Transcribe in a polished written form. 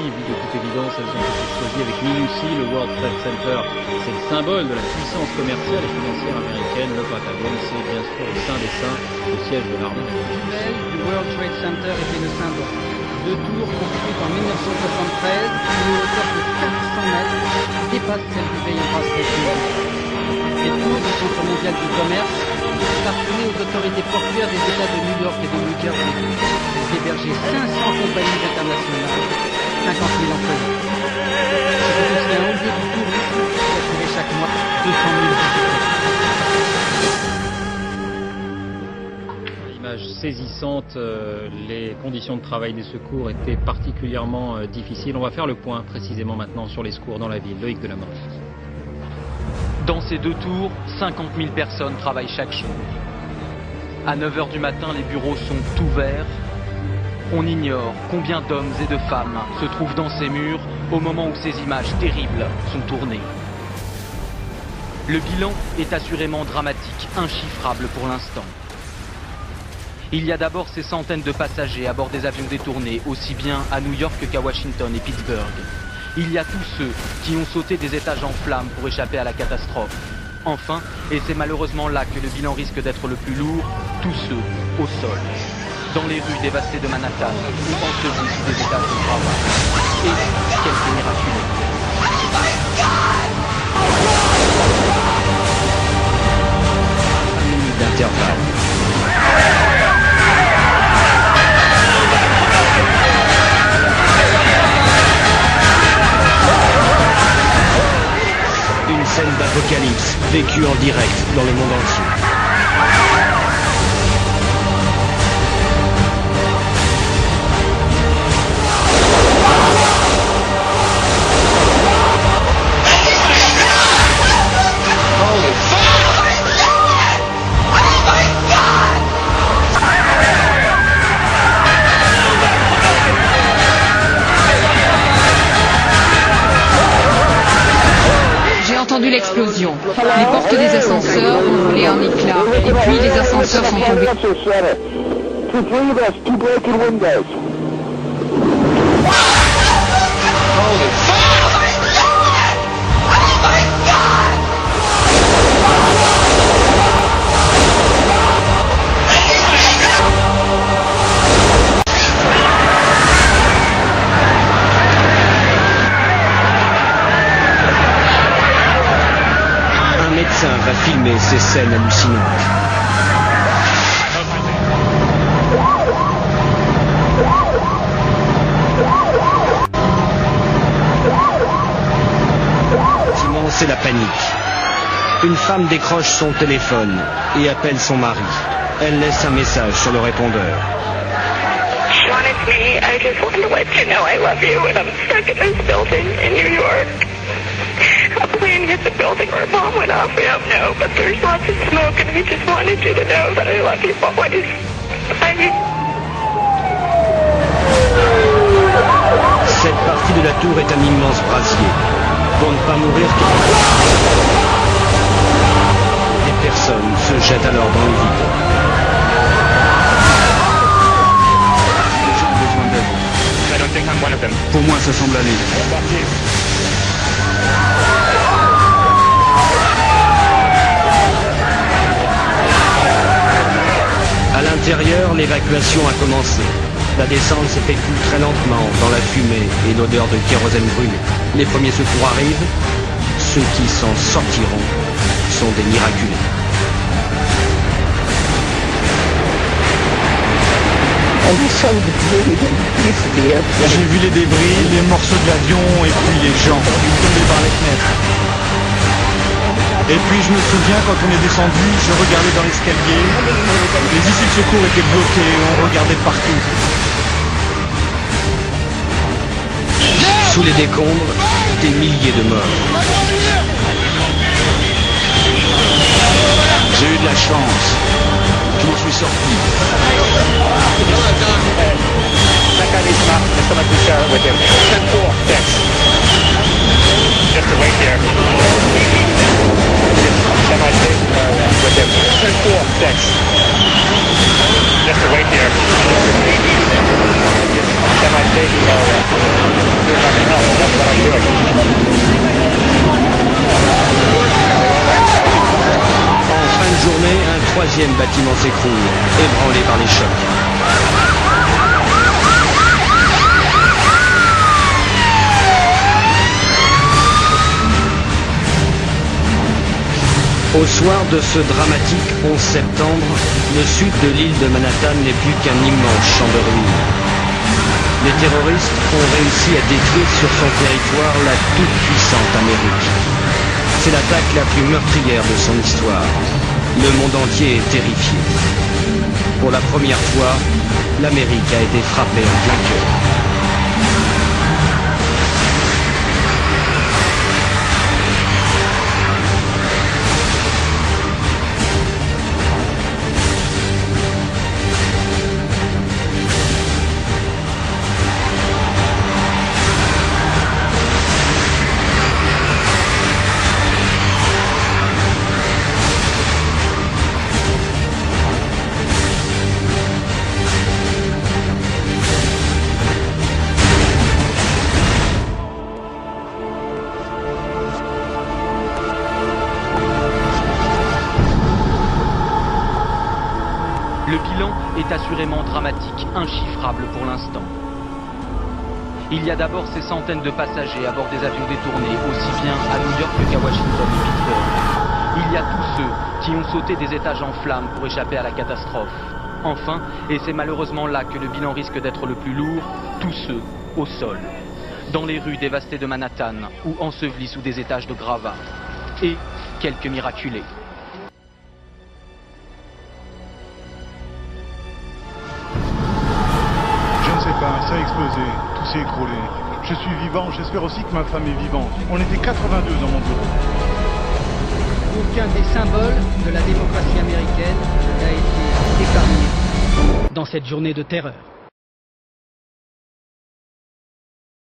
vu de toute évidence, elles ont été choisies avec minutie. Le World Trade Center, c'est le symbole de la puissance commerciale et financière américaine. Le Pentagone, c'est bien sûr le saint des saints, le siège de l'armée. L'aile du World Trade Center était le symbole. Deux tours construites en 1973, une hauteur de 400 mètres, dépasse celle du Bay Empire State Building. Les tours du Centre mondial du commerce appartenaient aux autorités portuaires des États de New York et de New Jersey. Ils hébergeaient 500 compagnies internationales, 50 000 employés. C'était aussi un lieu du tourisme qui attirait chaque mois 200 000 visiteurs. Image saisissante, les conditions de travail des secours étaient particulièrement difficiles. On va faire le point précisément maintenant sur les secours dans la ville. Loïc Delamare. Dans ces deux tours, 50 000 personnes travaillent chaque jour. À 9 h du matin, les bureaux sont ouverts. On ignore combien d'hommes et de femmes se trouvent dans ces murs au moment où ces images terribles sont tournées. Le bilan est assurément dramatique, inchiffrable pour l'instant. Il y a d'abord ces centaines de passagers à bord des avions détournés, aussi bien à New York qu'à Washington et Pittsburgh. Il y a tous ceux qui ont sauté des étages en flammes pour échapper à la catastrophe. Enfin, et c'est malheureusement là que le bilan risque d'être le plus lourd, tous ceux au sol, dans les rues dévastées de Manhattan ou ensevelis sous des étages de travail. Et quelques miraculeux. Minutes d'intervalle. Une scène d'apocalypse vécue en direct dans le monde entier. L'explosion. Les portes des ascenseurs ont volé en éclats et puis les ascenseurs sont tombés. Va filmer ces scènes hallucinantes. Immense est la panique. Une femme décroche son téléphone et appelle son mari. Elle laisse un message sur le répondeur. Sean, it's me. I just wanted to let you know I love you and I'm stuck in this building in New York. A plane hit the building or a bomb went off, we don't know, but there's lots of smoke and we just wanted you to know that I love you always. Cette partie de la tour est un immense brasier. Pour ne pas mourir, des personnes se jettent alors dans le vide. J'ai besoin d'aide. Pour moi, ça semble aller. À l'intérieur, l'évacuation a commencé. La descente s'effectue très lentement dans la fumée et l'odeur de kérosène brûlé. Les premiers secours arrivent. Ceux qui s'en sortiront sont des miraculés. J'ai vu les débris, les morceaux de l'avion et puis les gens tombés par les fenêtres. Et puis je me souviens quand on est descendu, je regardais dans l'escalier, les issues de secours étaient bloquées, on regardait partout. Sous les décombres, des milliers de morts. J'ai eu de la chance. Je m'en suis sorti. Just to wait there. Semi-safe with him. 10-4, 6. Just to wait there. Semi-safe area. En fin de journée, un troisième bâtiment s'écroule, ébranlé par les chocs. Au soir de ce dramatique 11 septembre, le sud de l'île de Manhattan n'est plus qu'un immense champ de ruines. Les terroristes ont réussi à détruire sur son territoire la toute-puissante Amérique. C'est l'attaque la plus meurtrière de son histoire. Le monde entier est terrifié. Pour la première fois, l'Amérique a été frappée en plein cœur. Le bilan est assurément dramatique, inchiffrable pour l'instant. Il y a d'abord ces centaines de passagers à bord des avions détournés, aussi bien à New York qu'à Washington et Pittsburgh. Il y a tous ceux qui ont sauté des étages en flammes pour échapper à la catastrophe. Enfin, et c'est malheureusement là que le bilan risque d'être le plus lourd, tous ceux au sol, dans les rues dévastées de Manhattan ou ensevelis sous des étages de gravats. Et quelques miraculés. Ça a explosé, tout s'est écroulé. Je suis vivant, j'espère aussi que ma femme est vivante. On était 82 dans mon bureau. Aucun des symboles de la démocratie américaine n'a été épargné dans cette journée de terreur.